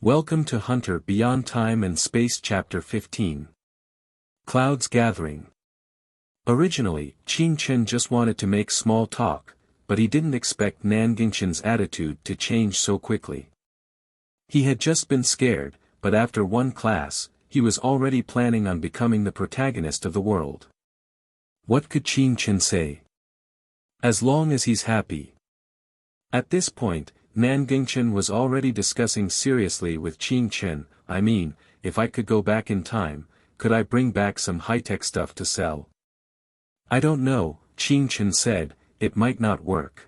Welcome to Hunter Beyond Time and Space Chapter 15. Clouds Gathering. Originally, Qin Chen just wanted to make small talk, but he didn't expect Nangingshan's attitude to change so quickly. He had just been scared, but after one class, he was already planning on becoming the protagonist of the world. What could Qin Chen say? As long as he's happy. At this point, Nangingshan was already discussing seriously with Qin Chen. I mean, if I could go back in time, could I bring back some high-tech stuff to sell? I don't know, Qin Chen said, it might not work.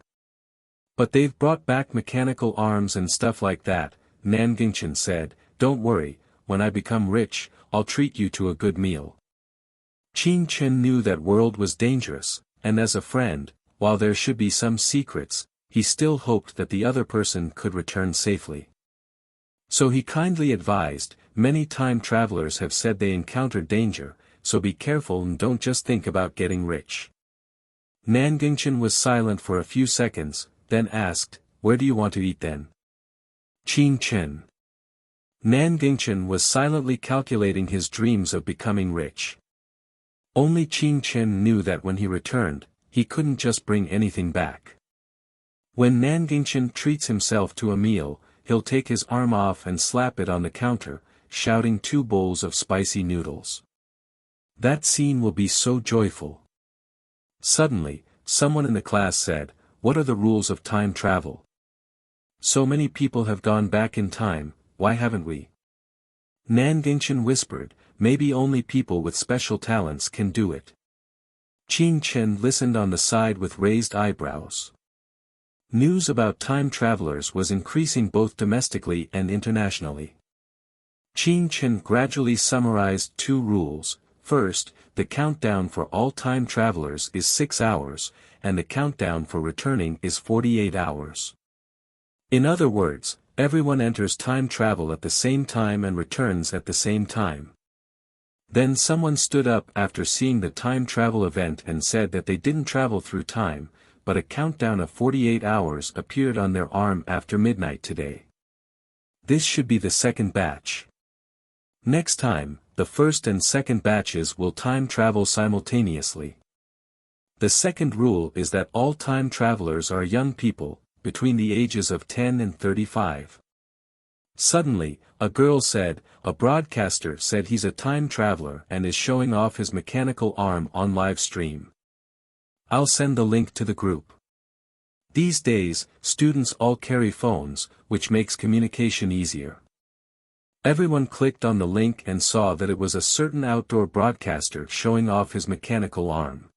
But they've brought back mechanical arms and stuff like that, Nangingshan said. Don't worry, when I become rich, I'll treat you to a good meal. Qin Chen knew that world was dangerous, and as a friend, while there should be some secrets, he still hoped that the other person could return safely. So he kindly advised, many time travelers have said they encountered danger, so be careful and don't just think about getting rich. Nangingshan was silent for a few seconds, then asked, where do you want to eat then? Qin Chen. Nangingshan was silently calculating his dreams of becoming rich. Only Qin Chen knew that when he returned, he couldn't just bring anything back. When Nangingshan treats himself to a meal, he'll take his arm off and slap it on the counter, shouting 2 bowls of spicy noodles. That scene will be so joyful. Suddenly, someone in the class said, what are the rules of time travel? So many people have gone back in time, why haven't we? Nangingshan whispered, maybe only people with special talents can do it. Qin Chen listened on the side with raised eyebrows. News about time travelers was increasing both domestically and internationally. Qin Chen gradually summarized 2 rules. First, the countdown for all time travelers is 6 hours, and the countdown for returning is 48 hours. In other words, everyone enters time travel at the same time and returns at the same time. Then someone stood up after seeing the time travel event and said that they didn't travel through time, but a countdown of 48 hours appeared on their arm after midnight today. This should be the second batch. Next time, the first and second batches will time travel simultaneously. The second rule is that all time travelers are young people, between the ages of 10 and 35. Suddenly, a girl said, a broadcaster said he's a time traveler and is showing off his mechanical arm on live stream. I'll send the link to the group. These days, students all carry phones, which makes communication easier. Everyone clicked on the link and saw that it was a certain outdoor broadcaster showing off his mechanical arm.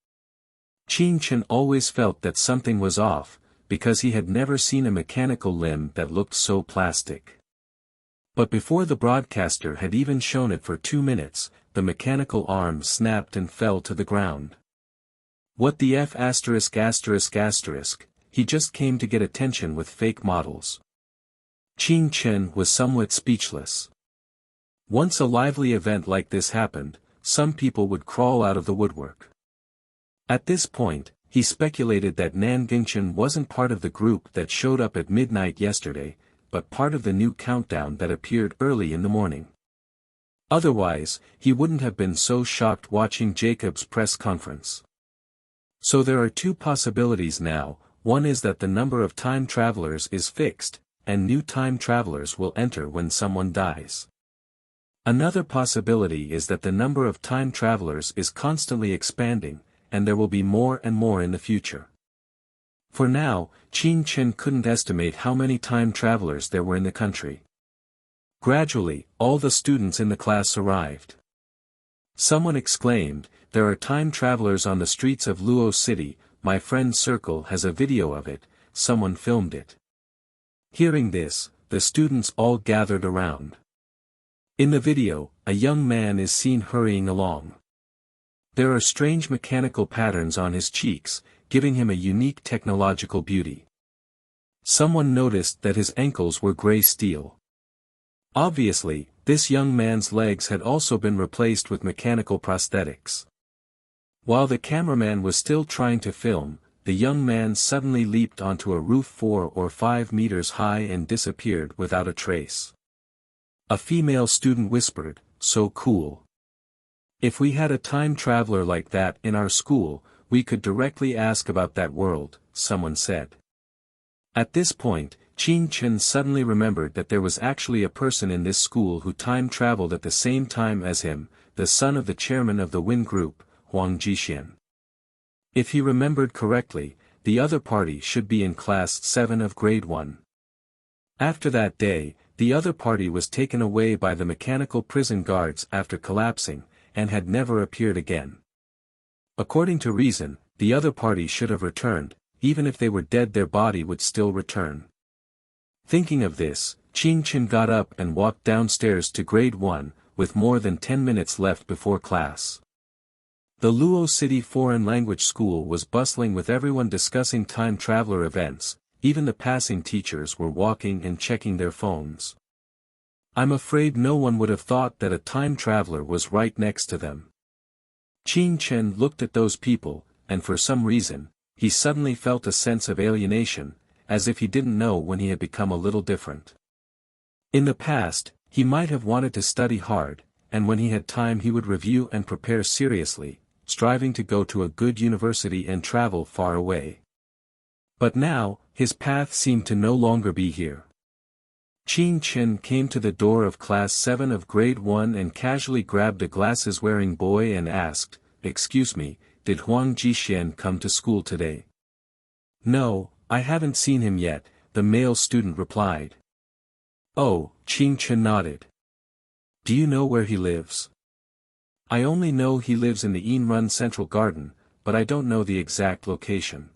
Qin Chen always felt that something was off, because he had never seen a mechanical limb that looked so plastic. But before the broadcaster had even shown it for 2 minutes, the mechanical arm snapped and fell to the ground. What the F******, he just came to get attention with fake models. Qin Chen was somewhat speechless. Once a lively event like this happened, some people would crawl out of the woodwork. At this point, he speculated that Nangingshan wasn't part of the group that showed up at midnight yesterday, but part of the new countdown that appeared early in the morning. Otherwise, he wouldn't have been so shocked watching Jacob's press conference. So there are 2 possibilities now. One is that the number of time travelers is fixed, and new time travelers will enter when someone dies. Another possibility is that the number of time travelers is constantly expanding, and there will be more and more in the future. For now, Qin Chen couldn't estimate how many time travelers there were in the country. Gradually, all the students in the class arrived. Someone exclaimed, there are time travelers on the streets of Luo City, my friend's circle has a video of it, someone filmed it. Hearing this, the students all gathered around. In the video, a young man is seen hurrying along. There are strange mechanical patterns on his cheeks, giving him a unique technological beauty. Someone noticed that his ankles were gray steel. Obviously, this young man's legs had also been replaced with mechanical prosthetics. While the cameraman was still trying to film, the young man suddenly leaped onto a roof 4 or 5 meters high and disappeared without a trace. A female student whispered, "So cool. If we had a time traveler like that in our school, we could directly ask about that world," someone said. At this point, Qin Chen suddenly remembered that there was actually a person in this school who time traveled at the same time as him, the son of the chairman of the Win Group, Huang Jixian. If he remembered correctly, the other party should be in class 7 of grade 1. After that day, the other party was taken away by the mechanical prison guards after collapsing, and had never appeared again. According to reason, the other party should have returned, even if they were dead their body would still return. Thinking of this, Qin Chen got up and walked downstairs to grade 1, with more than 10 minutes left before class. The Luo City Foreign Language School was bustling with everyone discussing time traveler events, even the passing teachers were walking and checking their phones. I'm afraid no one would have thought that a time traveler was right next to them. Qin Chen looked at those people, and for some reason, he suddenly felt a sense of alienation, as if he didn't know when he had become a little different. In the past, he might have wanted to study hard, and when he had time he would review and prepare seriously, striving to go to a good university and travel far away. But now, his path seemed to no longer be here. Qin Chen came to the door of class 7 of grade 1 and casually grabbed a glasses-wearing boy and asked, "Excuse me, did Huang Jixian come to school today?" "No, I haven't seen him yet," the male student replied. "Oh," Qin Chen nodded. "Do you know where he lives?" "I only know he lives in the Yinrun Central Garden, but I don't know the exact location."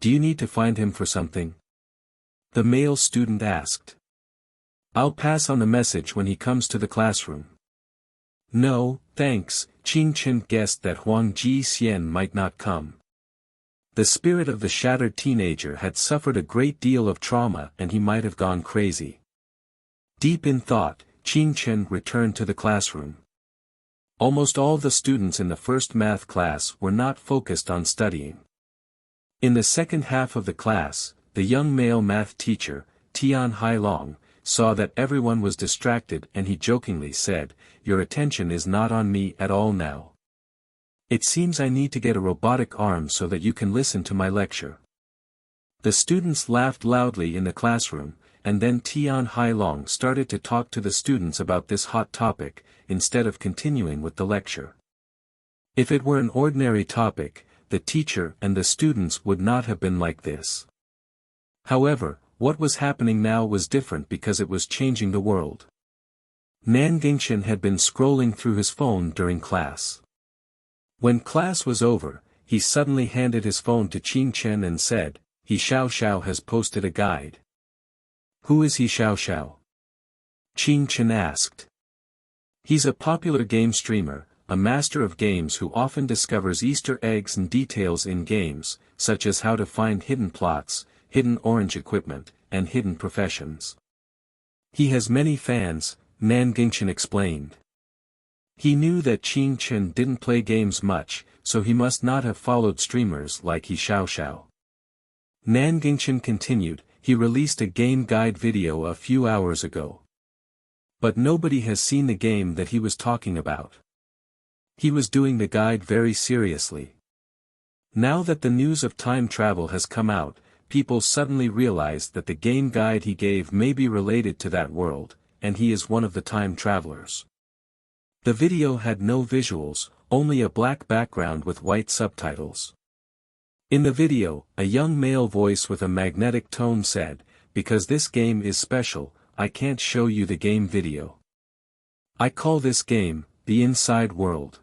"Do you need to find him for something?" the male student asked. "I'll pass on the message when he comes to the classroom." "No, thanks," Qin Chen guessed that Huang Jixian might not come. The spirit of the shattered teenager had suffered a great deal of trauma and he might have gone crazy. Deep in thought, Qin Chen returned to the classroom. Almost all the students in the first math class were not focused on studying. In the second half of the class, the young male math teacher, Tian Hailong, saw that everyone was distracted and he jokingly said, "Your attention is not on me at all now. It seems I need to get a robotic arm so that you can listen to my lecture." The students laughed loudly in the classroom, and then Tian Hailong started to talk to the students about this hot topic, instead of continuing with the lecture. If it were an ordinary topic, the teacher and the students would not have been like this. However, what was happening now was different because it was changing the world. Nan Gingshan had been scrolling through his phone during class. When class was over, he suddenly handed his phone to Qin Chen and said, "He Xiao Xiao has posted a guide." "Who is He Xiao Xiao?" Qin Chen asked. "He's a popular game streamer, a master of games who often discovers Easter eggs and details in games, such as how to find hidden plots, hidden orange equipment, and hidden professions. He has many fans," Nan Gingshan explained. He knew that Qin Chen didn't play games much, so he must not have followed streamers like He Xiao Xiao. Nan Gingshan continued, "He released a game guide video a few hours ago. But nobody has seen the game that he was talking about. He was doing the guide very seriously. Now that the news of time travel has come out, people suddenly realized that the game guide he gave may be related to that world, and he is one of the time travelers." The video had no visuals, only a black background with white subtitles. In the video, a young male voice with a magnetic tone said, "Because this game is special, I can't show you the game video. I call this game, the inside world.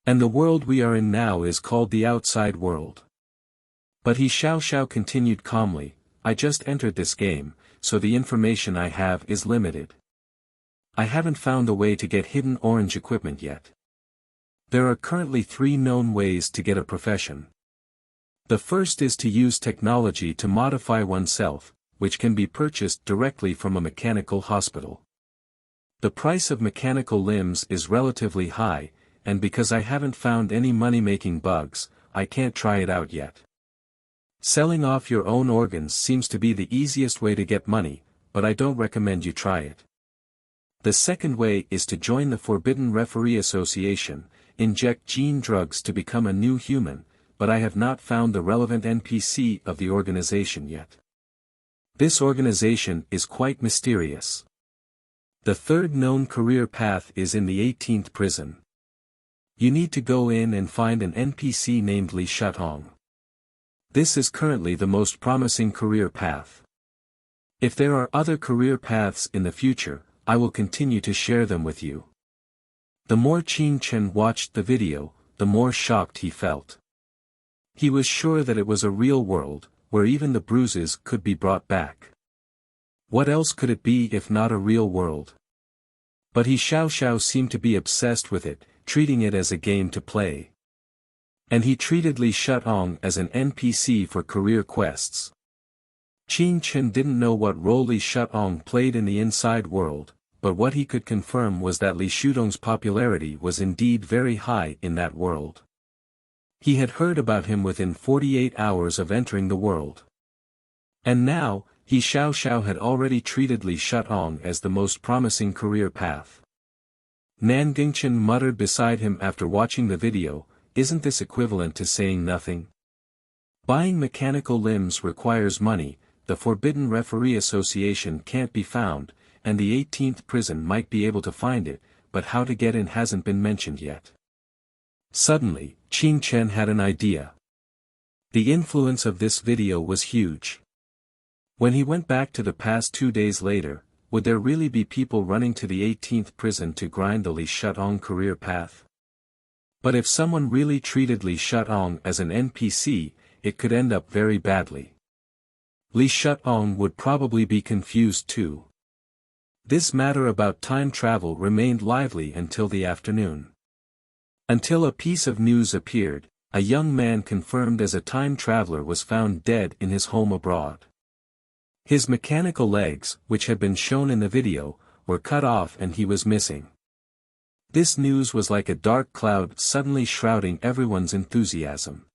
And the world we are in now is called the outside world." But He Xiao Xiao continued calmly, "I just entered this game, so the information I have is limited. I haven't found a way to get hidden orange equipment yet. There are currently 3 known ways to get a profession. The first is to use technology to modify oneself, which can be purchased directly from a mechanical hospital. The price of mechanical limbs is relatively high, and because I haven't found any money-making bugs, I can't try it out yet. Selling off your own organs seems to be the easiest way to get money, but I don't recommend you try it. The second way is to join the Forbidden Referee Association, inject gene drugs to become a new human, but I have not found the relevant NPC of the organization yet. This organization is quite mysterious. The third known career path is in the 18th prison. You need to go in and find an NPC named Li Shutong. This is currently the most promising career path. If there are other career paths in the future, I will continue to share them with you. The more Qin Chen watched the video, the more shocked he felt. He was sure that it was a real world, where even the bruises could be brought back. What else could it be if not a real world? But He Xiao seemed to be obsessed with it, treating it as a game to play. And he treated Li Shutong as an NPC for career quests. Qin Chen didn't know what role Li Shutong played in the inside world, but what he could confirm was that Li Shutong's popularity was indeed very high in that world. He had heard about him within 48 hours of entering the world. And now, He Xiao had already treated Li Shutong as the most promising career path. Nan Gingchen muttered beside him after watching the video, "Isn't this equivalent to saying nothing? Buying mechanical limbs requires money, the Forbidden Referee Association can't be found, and the 18th prison might be able to find it, but how to get in hasn't been mentioned yet." Suddenly, Qin Chen had an idea. The influence of this video was huge. When he went back to the past 2 days later, would there really be people running to the 18th prison to grind the Li Shutong career path? But if someone really treated Li Shutong as an NPC, it could end up very badly. Li Shutong would probably be confused too. This matter about time travel remained lively until the afternoon. Until a piece of news appeared, a young man confirmed as a time traveler was found dead in his home abroad. His mechanical legs, which had been shown in the video, were cut off and he was missing. This news was like a dark cloud suddenly shrouding everyone's enthusiasm.